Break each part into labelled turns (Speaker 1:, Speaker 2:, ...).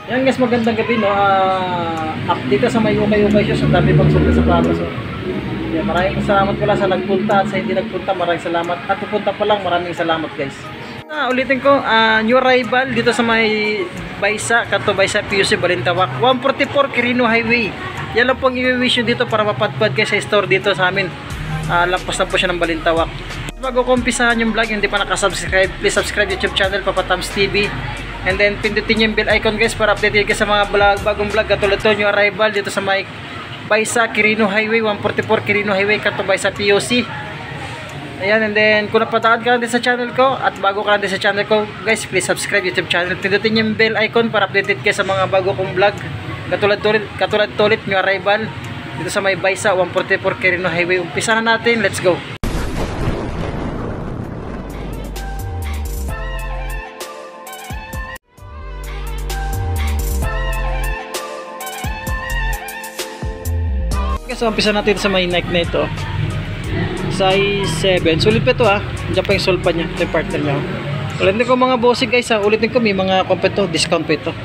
Speaker 1: Yan guys, magandang gabi no. Update sa may ukay-ukay siya sa dami pang sulta sa sapatos. So, yeah, maraming salamat pala sa nagpunta at sa hindi nagpunta, maraming salamat. At pupunta pa lang, maraming salamat guys. Ulitin ko, new arrival dito sa may Baysa, Kanto Baysa, PUC Balintawak, 144 Quirino Highway. Yan lang po ang i-wish nyo dito para mapadpad kayo sa store dito sa amin. Lampas na po siya ng Balintawak. Bago ko umpisahan yung vlog, hindi pa nakasubscribe, please subscribe YouTube channel Papa Tams TV. And then pindutin yung bell icon guys para updated kayo sa mga bagong vlog katulad to new arrival dito sa may Baysa, Quirino Highway, 144 Quirino Highway, Kanto Baysa, PUC. Ayan, and then kung napadaan ka lang din sa channel ko at bago ka lang din sa channel ko guys, please subscribe YouTube channel. Pindutin yung bell icon para updated kayo sa mga bago kong vlog katulad ulit new arrival dito sa may Baysa, 144 Quirino Highway. Umpisa na natin, let's go. So umpisa natin sa may Nike na ito, size 7, sulit pa ito diyan pa yung solpa nya, ito yung partner nya. Ulitin ko mga bossing guys ulitin ko may mga completo, discount pa ito.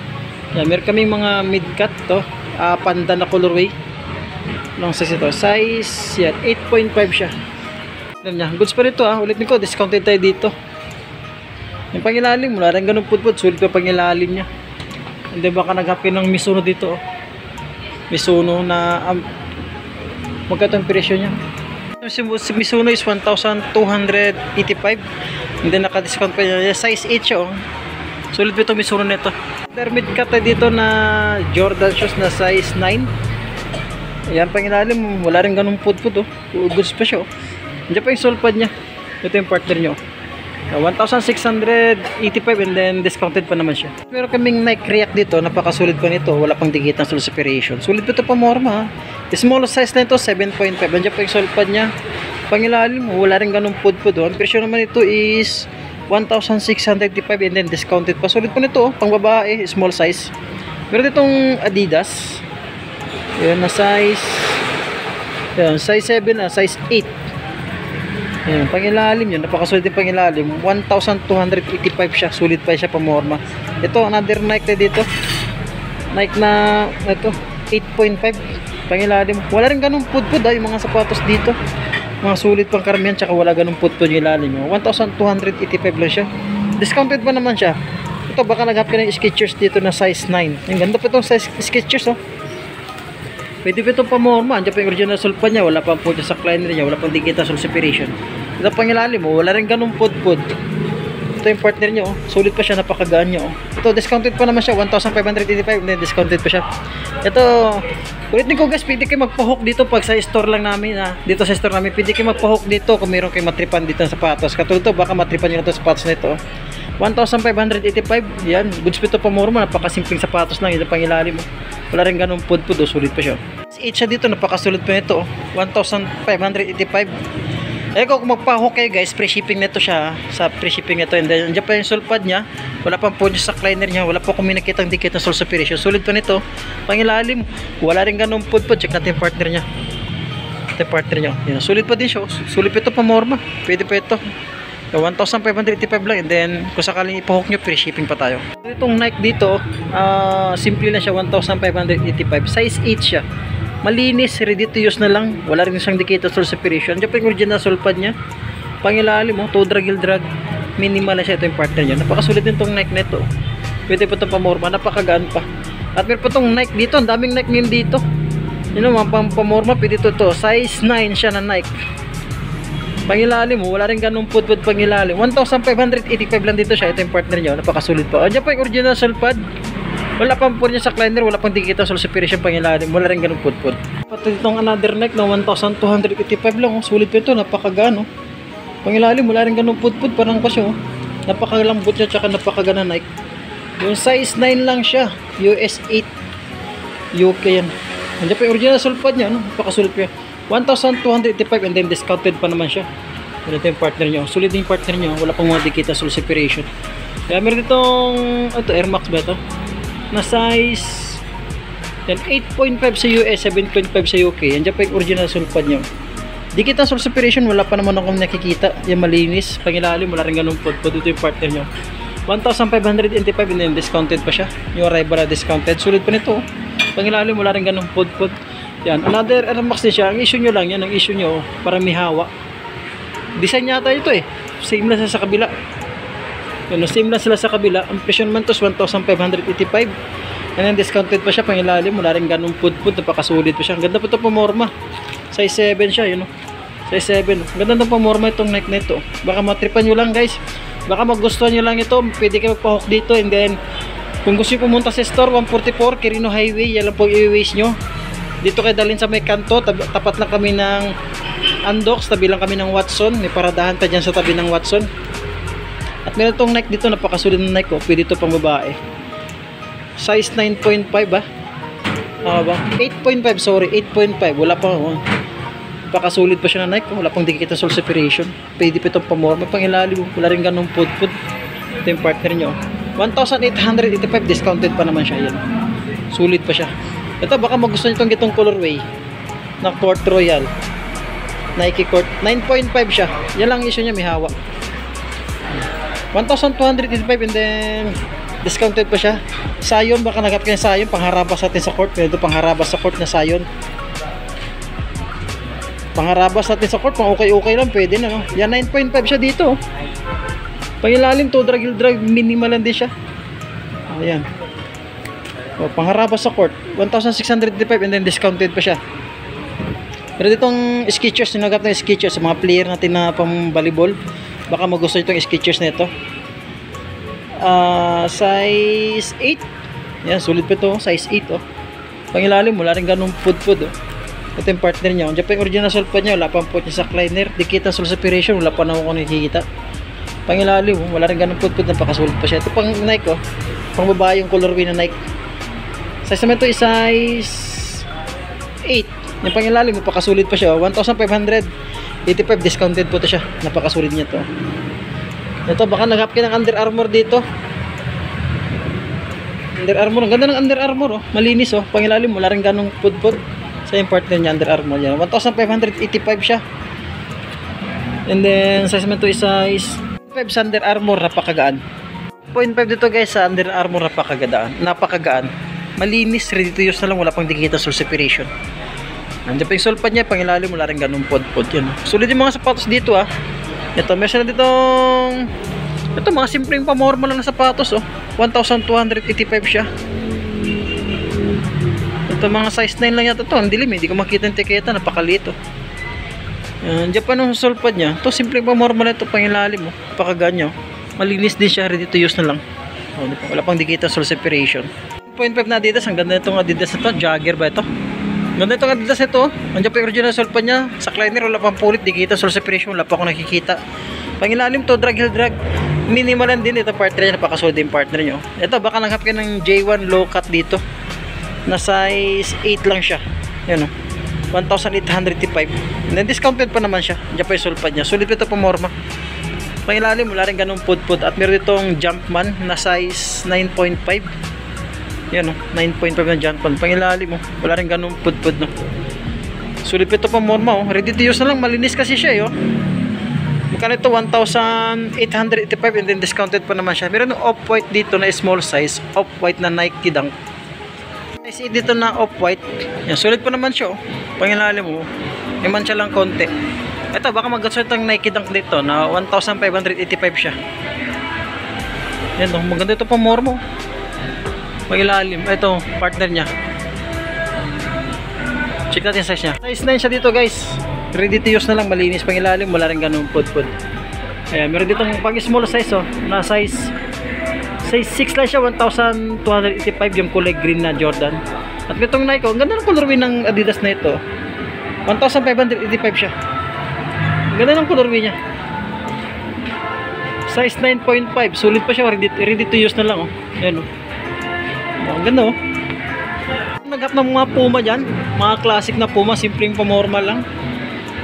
Speaker 1: Yan, meron kaming mga mid cut to, panda na colorway long size ito, size yan 8.5 siya. Yan nya, goods pa ito ulitin ko, discounted tayo dito. Yung pangilalim, wala rin ganun putput, sulit pa pangilalim nya. Hindi baka naghapin ng Mizuno dito Mizuno na magkano ang presyo niya? Si Mizuno is 1,285. Hindi naka-discount pa niya. Size 8 siya Sulit pa itong Mizuno nito. Mid cut dito na Jordan shoes na size 9. Ayan pang ilalim. Wala rin ganung put-put Goods pa siya Diyan pa yung sole pad niya. Ito yung partner niyo. 1,685 and then discounted pa naman siya. Meron kaming Nike React dito, napakasulit pa nito, wala pang digit ng sole separation. Sulit pa ito pa morma Small size na ito, 7.5. Andiyan pa yung sole pad niya. Pangilalim, wala rin ganung pud-pud Ang presyo naman ito is 1,685 and then discounted pa. Sulit pa nito pang babae, small size. Meron ditong Adidas. Yan na size. Yan, size 7 size 8. Ayan, pangilalim yun, napakasulit yung pangilalim 1,285 siya, sulit pa siya pamorma. Ito, another Nike na dito, Nike na ito, 8.5 pangilalim, wala rin ganun pudpud yung mga sapatos dito, mga sulit pang karamihan, tsaka wala ganun pudpud yung ilalim 1,285 lang siya, discounted pa naman siya. Ito, baka naghap ka ng Skechers dito na size 9, yung ganda pa itong size Skechers pwede pa itong pamorma. Andiyan pa yung original sole pa niya, wala pang pudpud sa liner niya, wala pang digital sole separation. Ito pang ilalim wala rin ganung pudpud. Ito yung partner niya sulit pa siya, napakagaan niya Ito discounted pa naman siya, 1,585 then discounted pa siya. Ito ulitin ko guys, pwede kayo magpa-hook dito pag sa store lang namin dito sa store namin, pwede kayo magpa-hook dito kung meron kayo matripan dito ng sapatos. Katulad to, baka matripan nyo na ito sapatos nito 1,585. Yan, goods pa ito pamorma, napakasimpleng sapatos lang, ito pang ilalim wala rin ganun pudpud sulit pa siya. 8 siya dito, napakasulit pa nito 1,585. Kung magpa-hook kayo guys, free shipping nito siya sa free shipping nito. And then andyan pa yung sole pad niya, wala pang pudpud sa liner niya, wala pa akong minakitang dikit na sole separation. Sulit pa nito pangilalim, wala rin ganun pudpud. Check natin yung partner niya, ito yung partner niya. Yan, sulit pa din siya, sulit pa ito pamorma, pwede pa ito 1,585 lang. And then kung sakaling ipa-hook nyo, free shipping pa tayo. Itong Nike dito, simple na siya, 1,585, size 8 siya, malinis, ready to use na lang, wala rin siyang dikit sole separation. Diyan pa yung original sole pad nya, pangilalim to drag minimal na siya. Ito yung partner nya, napakasulit din itong Nike neto, pwede pa itong pamorma, napakagaan pa. At meron pa itong Nike dito, ang daming Nike ngayon dito, mga pamorma, pwede ito size 9 siya na Nike pangilalim wala rin ganung pudpud pangilalim, 1,585 lang dito siya. Ito yung partner niya, napakasulit pa. Andiyan pa yung original sole pad, wala pang puro niya sa liner, wala pang dikita sole separation pangilalim, wala rin ganung pudpud. Pati itong another Nike na 1,285 lang sulit pa ito, napakagaan pangilalim wala rin ganung pudpud, parang kasi napakalambot niya, tsaka napakagana Nike. Yung size 9 lang siya, US 8 UK yan. Andiyan pa yung original sole pad niya, napakasulit pa yan, 1,285 and then discounted pa naman siya. Ito yung partner nyo, sulit yung partner nyo, wala pang mga dikita sole separation. Kaya meron itong Air Max ba ito na size yan, 8.5 sa US, 7.5 sa UK. Yan dyan pa yung original sole pad nyo. Dikita sole separation, wala pa naman akong nakikita. Yan malinis, pangilalim, wala rin ganun pudpud. Ito yung partner nyo, 1,585 and then discounted pa siya. Yung arrival na discounted. Sulit pa nito. Pangilalim wala rin ganung pod-pod. Yan. Another Air Max din siya. Ang issue nyo lang, yan ang issue nyo para may hawa. Design yata ito eh. Same lang sa kabila. Yun, same lang sila sa kabila. Ang presyo naman to 1,585. And then discounted pa siya. Pangilalim wala rin ganung pod-pod. Napakasulit pa siya. Ang ganda pa ito pamorma. Size 7 siya. Yun o. Size 7. Ang ganda ng pamorma itong Nike na ito. Baka matripan nyo lang guys. Baka magustuhan nyo lang ito. Pwede kayo magpa-hook dito. And then kung gusto nyo pumunta sa store 144 Quirino Highway. Yan lang po i-waste nyo. Dito kayo dalhin sa may kanto, tapat lang kami ng Andox, tabi lang kami ng Watson. May paradahan pa dyan sa tabi ng Watson. At meron itong Nike dito, napakasulit na Nike. Pwede ito pang babae. Size 9.5 ba? Ba? 8.5, sorry, 8.5. Wala pa, napakasulit pa siya na Nike. Wala pang dikit na sole separation. Pwede pa itong pamorma, pang ilalim. Wala rin ganong pod-pod. Ito yung partner nyo. 1,885, discounted pa naman siya. Yan. Sulit pa siya. Ito baka magustuhan itong gitong colorway na Court Royal Nike Court 9.5 siya. Yan lang issue niya, may hawa. 1,285 and then discounted pa siya. Sayon, baka nagap kayo sayon pangharabas natin sa court. Ito pangharabas sa court na sayon. Pangharabas natin sa court, pang okay lang pwede na no. Yan 9.5 siya dito. Pangilalim to, drag minimal lang din siya. Ayan. O, pangharabas sa court 1,635 and then discounted pa siya. Pero ditong Skechers, sinagap ng Skechers sa mga player natin na pang volleyball, baka magustuhan itong Skechers na ito. Size 8. Yan, sulit pa ito, size 8 oh. Pangilalim, wala rin ganung pod-pod oh. Ito yung partner niya. Diyan pa yung original sole pad niya, wala pang pot niya sa cliner. Dikit ang sole separation, wala pa na ako nakikita. Pangilalim, wala rin ganung pod-pod, napakasulit pa siya. Ito pang Nike oh, pang babae yung colorway na Nike. Size naman ito is size 8. Yung pangilalim, napakasulit pa siya. 1,585 discounted po ito siya. Napakasulit niya to. Ito, baka naghap kayo ng Under Armour dito. Under Armour. Ang ganda ng Under Armour. Oh. Malinis. Oh. Pangilalim, wala rin ganong pod-pod. Sa yung partner niya, Under Armour. Yan. 1,585 siya. And then, size naman ito is size 5 sa Under Armour. Napakagaan. 0.5 dito guys sa Under Armour. Napakagaan. Malinis, ready to use na lang, wala pang dikita sole separation. Nandiyan pa yung sole pad niya, pangilalim wala rin ganung pod-pod yun. Sulit yung mga sapatos dito ah. Ito, meron na ditong ito, mga simpleng pamorma lang na sapatos oh. 1,285 siya. Ito, mga size 9 lang yata ito. Ang dilim, hindi ko makita yung tiketa, napakaliit oh. Nandiyan pa nung sole pad niya. Ito, simpleng pamorma lang ito, pangilalim oh. Napakaganyo. Malinis din siya, ready to use na lang. Oh, wala pang dikita sole separation. 0.5 na Adidas, ang ganda itong Adidas na to. Jogger ba ito? Ganda itong Adidas ito. Nandiyan pa yung original sole pad niya. Sa cliner wala pang pulit, dikita sole separation, wala pa akong nakikita. Pangilalim to, drag heel drag. Minimal lang din ito, partner niya, napakasolid din partner nyo. Ito, baka nanghap kayo ng J1 low cut dito. Na size 8 lang siya. Yan o. 1,885. And then discounted pa naman siya. Nandiyan pa yung sole pad niya. Sulit ito pamorma. Pangilalim, wala rin ganung pod-pod. At meron itong Jumpman na size 9.5. Yan o, 9.5 na Jumpman. Pangilalim o, wala rin ganun pod-pod no. Sulit ito pa morma o, ready to use na lang, malinis kasi siya yo. Magkano ito? 1,885 and then discounted pa naman siya. Meron ng off-white dito na small size, off-white na Nike Dunk. Size dito na off-white. Yan, sulit pa naman siya o. Pangilalim o, may mancha lang konti. Ito, baka mag-gusto itong Nike Dunk dito na 1,585 siya. Yan o, maganda ito pa morma o. Magilalim. Ito, partner niya. Check natin size niya. Size 9 siya dito guys. Ready to use na lang, malinis pang ilalim, wala rin ganun pod-pod. Ayan, meron dito pang small size oh, na size 6 lang siya, 1,285 yung kulay green na Jordan. At itong Nike, ang ganda ng colorway ng Adidas na ito. 1,585 siya. Ang ganda ng colorway niya. Size 9.5, sulit pa siya, ready to use na lang oh. Ayan oh. Ang ganda oh. Naghap ng mga Puma dyan, mga classic na Puma, simpleng pamorma lang.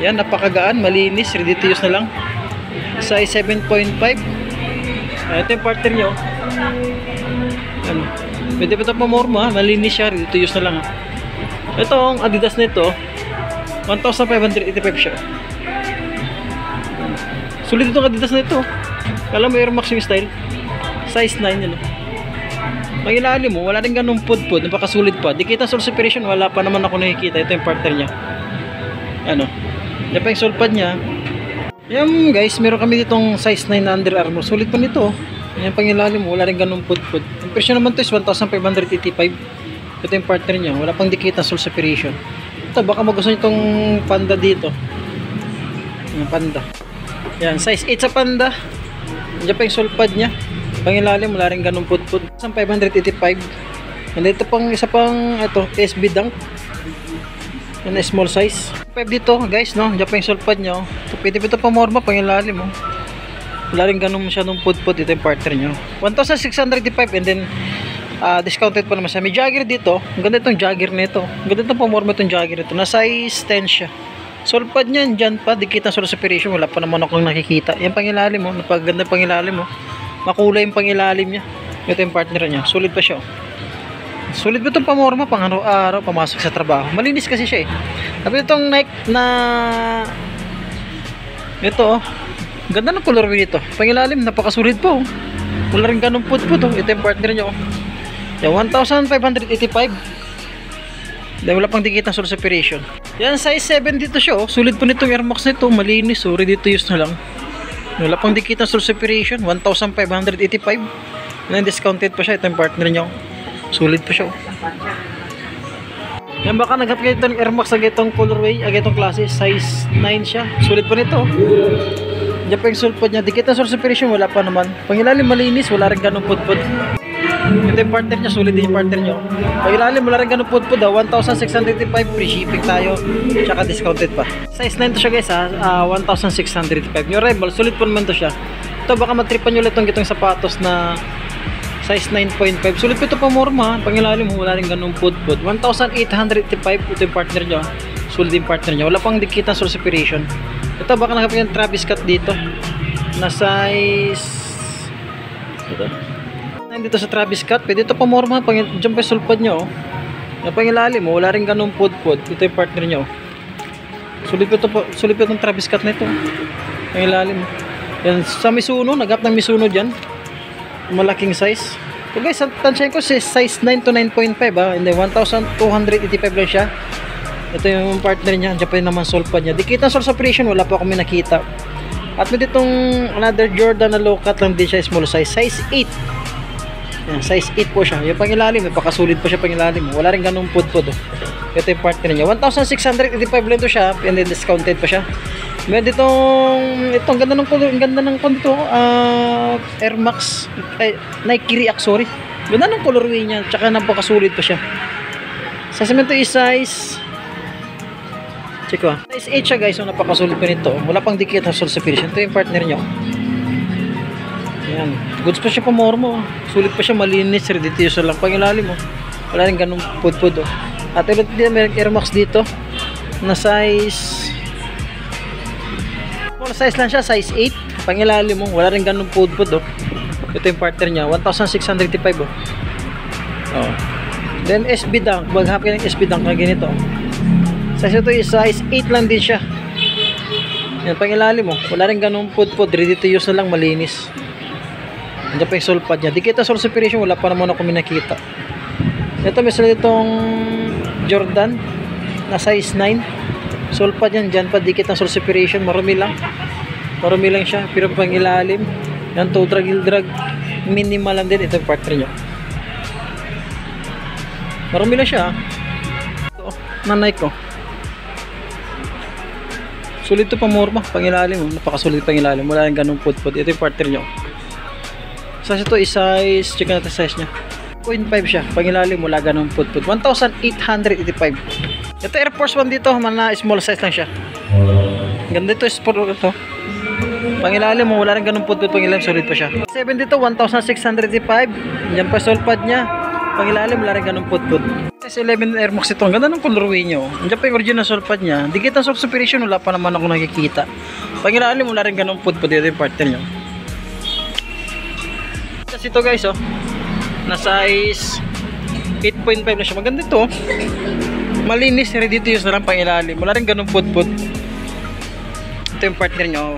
Speaker 1: Yan, napakagaan, malinis, ready to use na lang. Size 7.5. Ito yung partner nyo. Yan. Pwede pa ito pamorma, malinis siya, ready to use na lang. Ito ang Adidas nito, 1,585 siya. Sulit itong Adidas nito. Kala mo Air Max yung style. Size 9 yun. Pang ilalim mo, wala rin ganun pudpud, napakasulit pa. Dikit ang sole separation, wala pa naman ako nakikita. Ito yung partner niya. Ano? Yan pa yung sole pad niya. Yan guys, meron kami ditong size 9 na Under Armour. Sulit pa nito. Yan pang ilalim mo, wala rin ganun pudpud. Ang presyo naman to is 1,585. Ito yung partner niya, wala pang dikit ang sole separation. Ito, baka magustuhan nyo itong Panda dito. Yung Panda. Yan, size 8 sa Panda. Yan pa yung sole pad niya. Pangilalim, wala rin ganun pudpud. 585. And ito pang isa pang ito, SB Dunk. Yan, small size. 5 dito, guys, no. Diyan pa yung sole pad niya. Ito, pwede ito pamorma, pangilalim, oh. Wala rin ganun masyadong pudpud. Ito yung partner niyo. 1,685 and then discounted pa naman siya. May jagger dito. Ang ganda itong jagger nito. Ang ganda itong pamorma itong jagger nito. Na size 10 siya. Sole pad niya, dyan pa. Dikit ang sole separation. Wala pa naman akong nakikita. Yan pangilalim, oh. Napaganda pangilalim, oh. Makulay yung pangilalim niya. Ito yung partner niya. Sulit pa siya. Sulit ba itong pamorma pang araw-araw pamasok sa trabaho? Malinis kasi siya eh. Tapos itong Nike na ito oh. Ganda ng colorway nito. Pangilalim napakasulit po. Wala rin ganun pudpud oh. Ito yung partner niya oh. Yan 1,585. Dahil wala pang dikit ng sole separation. Yan size 7 dito siya oh. Sulit po nitong Air Max nito. Malinis oh. Ready to use na lang. Wala pang dikit ng sole separation, 1,585. Then discounted pa siya. Ito yung partner niya. Sulit pa siya. Yan baka naghanap kayo ng Air Max ng itong colorway, itong klase, size 9 siya. Sulit pa nito. Diyan pa yung sole pad niya. Dikit ng sole separation, wala pa naman. Pangilalim malinis, wala rin ganun pudpud. Ito yung partner niya, sulit din yung partner niya. Pangilalim, wala rin ganun pudpud. 1,685, free shipping tayo. Tsaka discounted pa. Size 9 to siya guys ha, 1,685. Yung Rebel, sulit po naman to siya. Ito baka matripan nyo ulit itong sapatos na size 9.5. Sulit po ito pamorma. Pangilalim, wala rin ganun pudpud. 1,885, ito yung partner niya. Sulit din partner niya. Wala pang dikit ng sole separation. Ito baka nakapagyan Travis Scott dito. Na size ito. Dito sa Travis Scott, pwede ito pamorma. Diyan pa yung sole pad niya oh. Yung pangilalim mo, wala rin ganun pudpud. Ito yung partner niya oh. Sulit po itong Travis Scott na ito. Pangilalim mo. Yan, sa Mizuno, nagap ng Mizuno dyan. Malaking size. So guys, tansyahin ko si size 9 to 9.5 ah. Hindi, 1,285 lang siya. Ito yung partner niya. Diyan pa rin naman sole pad niya. Dikit ng sole separation, wala pa akong nakita. At may ditong another Jordan na low cut lang din siya, small size. Size 8. Yan, size 8 po siya. Yung pangilalim, napakasulit pa siya pangilalim. Wala rin ganung pudpud. Ito yung partner niya. 1,685 lang ito siya. And then discounted pa siya. Meron itong ganda ng color, ganda ng dito, Air Max, Nike React, sorry. Ganda ng colorway niya, tsaka napakasulit pa siya. Sa cemento is size, check ko size 8 siya guys, so napakasulit pa nito. Wala pang dikit ng sole separation. Ito yung partner niya. Yan, goods pa siya pamormo. Sulit pa siya, malinis, ready to use lang. Pangilalim mo, wala rin ganung pudpud oh. At ulit din, may Air Max dito na size small size lang siya, size 8. Pangilalim mo, wala rin ganung pudpud oh. Ito yung partner niya, 1,635 oh. Oh. Then SB Dunk, maghapin ng SB Dunk na ganito. Size ito is size 8 lang din siya. Yan, pangilalim mo, wala rin ganung pudpud, ready to use na lang, malinis. Andiyan pa yung sole pad niya. Dikit ang sole separation, wala pa naman ako minakita. Ito may sila itong Jordan na size 9. Sole pad yan, dyan pa dikit ang sole separation. Marumi lang siya, pero pang ilalim yan, toe drag, heel drag, minimal lang din. Ito yung partner niya. Marumi lang siya. Ito, na Nike ko. Sulit ito pamorma, pang ilalim. Napakasulit pang ilalim, wala yung ganung pudpud. Ito yung partner niya. Size ito is size, check natin size niya. 0.5 siya, pangilalim mula ganun pudpud. 1,885. Ito Air Force 1 dito, na small size lang siya. Ganda ito, sport ito. Pangilalim mo, wala rin ganun pudpud, pangilalim solid pa siya. 7 dito, 1,635. Diyan pa sole pad niya. Pangilalim, wala rin ganun pudpud. Size 11 Air Max ito, ang ganda ng colorway niyo. Diyan pa yung original sole pad niya. Dikit ang sole separation, wala pa naman ako nakikita. Pangilalim, wala rin ganun pudpud. Ito yung partner niyo. Kasi ito guys oh, na size 8.5 na siya. Maganda ito oh. Malinis, ready to use na lang pangilalim. Wala rin ganun pudpud. Ito yung partner nyo.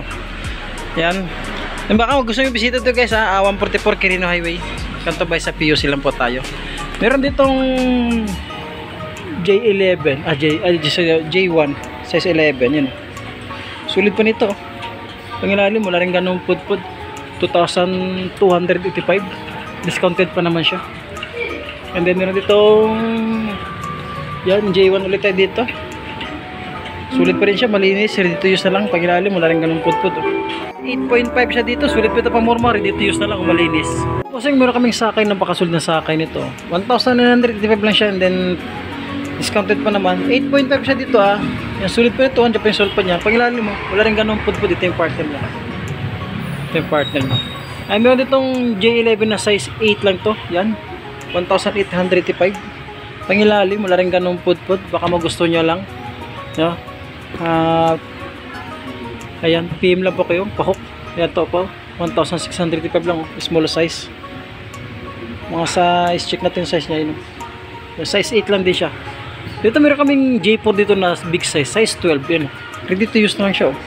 Speaker 1: Yan, And baka kung gusto nyo bisita to guys ha, 144 Quirino Highway. Kanto bay sa PUC lang po tayo. Meron ditong J11, J1, size 11, yun. Sulit pa nito. Pangilalim, wala rin ganong pudpud. 2,285. Discounted pa naman siya. And then meron ditong yan, J1 ulit tayo dito. Sulit pa rin siya, malinis. Ready to use na lang. Pangilalim, wala rin ganong pudpud. 8.5 siya dito. Sulit pa ito pa murmur. Ready to use na lang, malinis. Kasi meron kaming sakay na pakasulit na sakay nito. 1,985 lang siya, and then discounted pa naman. 8.5 siya dito ah. Yan, sulit pa ito. Andiyan pa yung solpa niya. Pangilalim mo, wala rin ganong pudpud. Ito yung partner niya. Ito yung partner niya. Ay, meron ditong J11 na size 8 lang to. Yan. 1,885. Pangilalim, wala rin ganong pudpud. Baka magusto nyo lang. Yeah. Ayan, PM lang po kayo. Pahok. Ayan to po. 1,635 lang. Small size. Mga size, check natin size niya. Yun. Size 8 lang din siya. Dito meron kaming J4 dito na big size. Size 12. Yun. Ready to use na lang siya. Oh.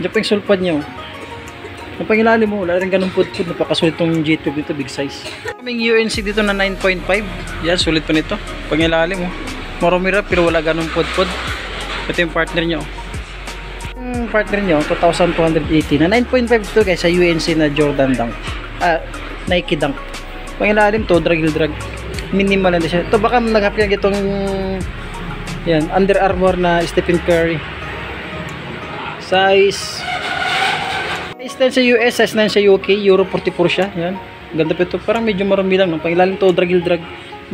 Speaker 1: Diyan pa yung sulpad niya. Oh. Ang pangilalim mo, wala rin ganun pudpud. Napakasulit tong J12 dito, big size. Kaming UNC dito na 9.5. Yan, sulit pa nito. Pangilalim mo. Marumira pero wala ganun pudpud. Ito yung partner nyo. Yung partner nyo, 2,280. Na 9.5 to guys, sa UNC na Jordan Dunk. Nike Dunk. Pangilalim to, drag. Minimal lang siya. Ito baka naghapian itong yan, Under Armour na Stephen Curry. Size 10 sa US, size 9 sa UK, Euro 44 siya. Yan. Ganda pa ito. Parang medyo marami lang. No? Pangilalim to, drag.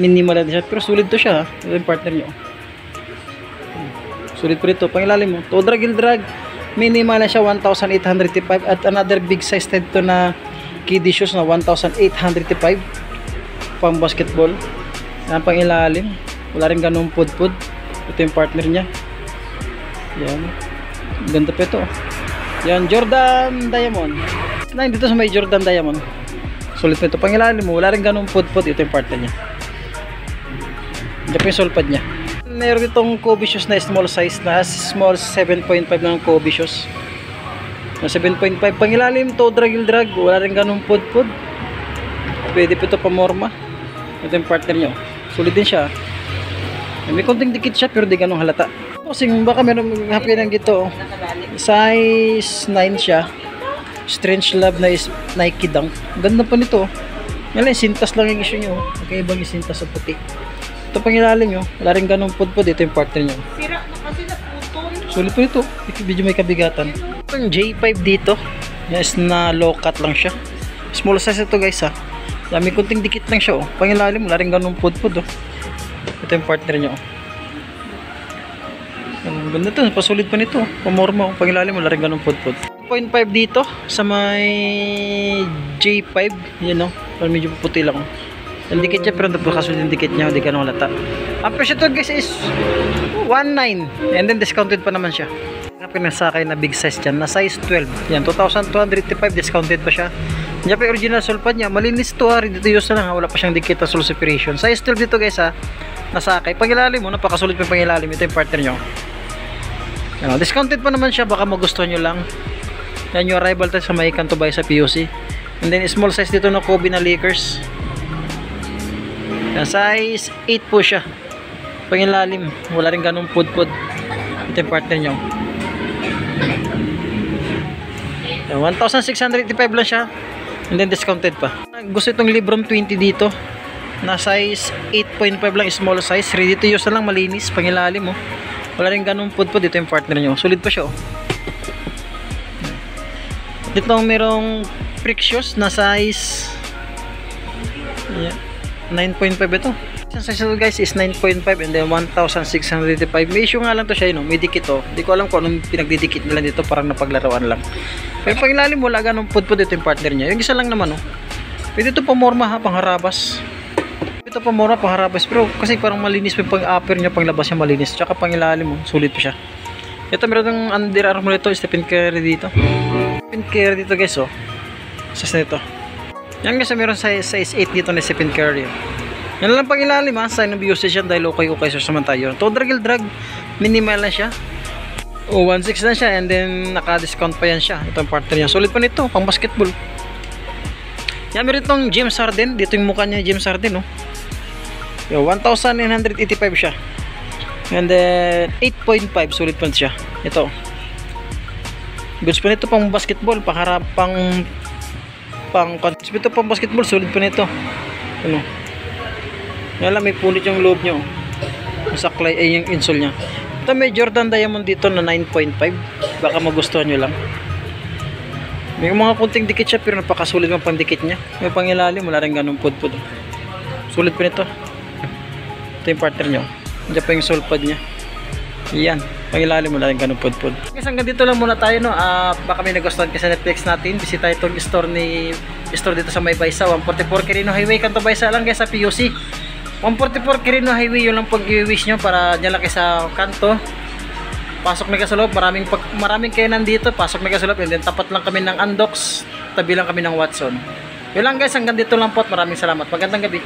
Speaker 1: Minimal lang siya. Pero sulit to siya. Ito yung partner nyo. Sulit pa ito. Pangilalim mo. To, drag. Minimal lang siya, 1,885. At another big size dito na kiddie shoes na 1,885. Pang basketball. Yan, pangilalim. Wala rin ganung pudpud. Ito yung partner niya. Yan. Ganda pa ito. Yan, Jordan Diamond. Dito sa may Jordan Diamond. Sulit na ito. Pangilalim mo, wala rin ganung pudpud. Ito yung partner niya. Ito yung sulpad niya. Meron itong Kobe shoes na small size na small 7.5 ng Kobe shoes. Na 7.5. Pangilalim to, drag. Wala rin ganung pudpud. Pwede po ito pamorma. Ito yung partner niya. Sulit din siya. May konting dikit siya pero di ganung halata. Kasi baka meron happy lang dito. Size 9 siya. Strange Love na is Nike Dunk. Ganda pa nito. Ngayon, sintas lang yung issue nyo. Okay, ibang sintas sa puti. Ito pang ilalim nyo. Wala rin ganong pudpud. Ito yung partner nyo.
Speaker 2: Sira na kasi na putol.
Speaker 1: Sulit po ito. Medyo may kabigatan. Yung J5 dito. Yes, na low cut lang siya. Small size ito guys ha. May kunting dikit lang siya. Oh. Pang ilalim, wala rin ganong pudpud. Oh. Ito yung partner nyo. Ang ganda to, pasulit pa nito. Pamorma, pangilalim, wala rin ganun pudpud. 0.5 dito sa may J5, yun o. Medyo puti lang. Ang dikit niya, pero napakasulit yung dikit niya, hindi ka nang halata. Ang presyo to guys is 1,900. And then discounted pa naman siya. Pinasakay na big size dyan, na size 12. Yan, 2,235, discounted pa siya. Yan pa yung original sulpad niya. Malinis to ha, ready to use na lang ha. Wala pa siyang dikit na sul separation. Size 12 dito guys ha. Nasakay. Pangilalim mo, napakasulit pa yung pangilalim. Ito yung partner nyo. Yan, discounted pa naman siya, baka magustuhan nyo lang. Yan yung arrival tayo sa may Kanto Bay sa PUC. And then small size dito na Kobe na Lakers. Yan, size 8 po siya. Pangilalim, wala rin ganung pudpud. Ito yung partner nyo. Yan, 1,685 lang siya. And then discounted pa. Gusto itong Lebron 20 dito. Na size 8.5 lang, small size. Ready to use na lang, malinis. Pangilalim mo. Wala rin ganung pudpud. Dito yung partner nyo. Sulit pa siya oh. Dito merong freak shoes na size 9.5 ito. Yung size ito guys is 9.5 and then 1,685. May issue nga lang to siya, no? May dikit oh. Hindi ko alam kung anong pinagdidikit nila dito, parang napaglaruan lang. Pero pag ilalim wala ganung pudpud. Ito yung partner niya. Yung isa lang naman oh. Pwede ito pamorma ha, pangharabas. Ito pamorma, pangharabas. Pero kasi parang malinis pa yung pang-upper niya, panglabas niya malinis. Tsaka pangilalim oh, sulit pa siya. Ito meron ng Under Armour ito, Stephen Curry dito. Stephen Curry dito guys oh. Size nito. Yan guys, meron size 8 dito na Stephen Curry. Yan lang pang ilalim ha, sign of usage yan dahil okay sa saman tayo. To drag, minimal na siya. Oh, 1.6 na siya and then naka-discount pa yan siya. Ito ang partner niya. Solid pa nito, pang basketball. Yan, meron itong James Harden. Dito yung mukha niya, James Harden, oh. Yo, 1,985 siya. And then 8.5, solid pa siya. Ito. Goods pa nito pang basketball, pang contest. Ito pang basketball, solid pa nito. Ano? Yan lang, may punit yung loob niyo. Masaklay ay yung insole niya. Ito may Jordan Diamond dito na 9.5. Baka magustuhan nyo lang. May mga kunting dikit siya pero napakasulit ng pangdikit niya. May pangilalim, wala rin ganun pud-pud. Sulit pa nito. Ito yung partner nyo. Diyan pa yung sole pad niya. Yan. Pangilalim, wala rin ganun pud-pud. Guys, hanggang dito lang muna tayo, no. Baka may nagustuhan kasi Netflix natin. Bisita itong store dito sa May Baysa. 144 Quirino Highway. Kanto Baysa lang guys sa PUC. 144 Quirino Highway, yun lang pag i-wish nyo para dyan lang kayo sa kanto. Pasok na kayo sa loob, maraming kayo nandito. Pasok na kayo sa loob, and then tapat lang kami ng Andox, tabi lang kami ng Watson. Yun lang guys, hanggang dito lang po at maraming salamat. Magandang gabi.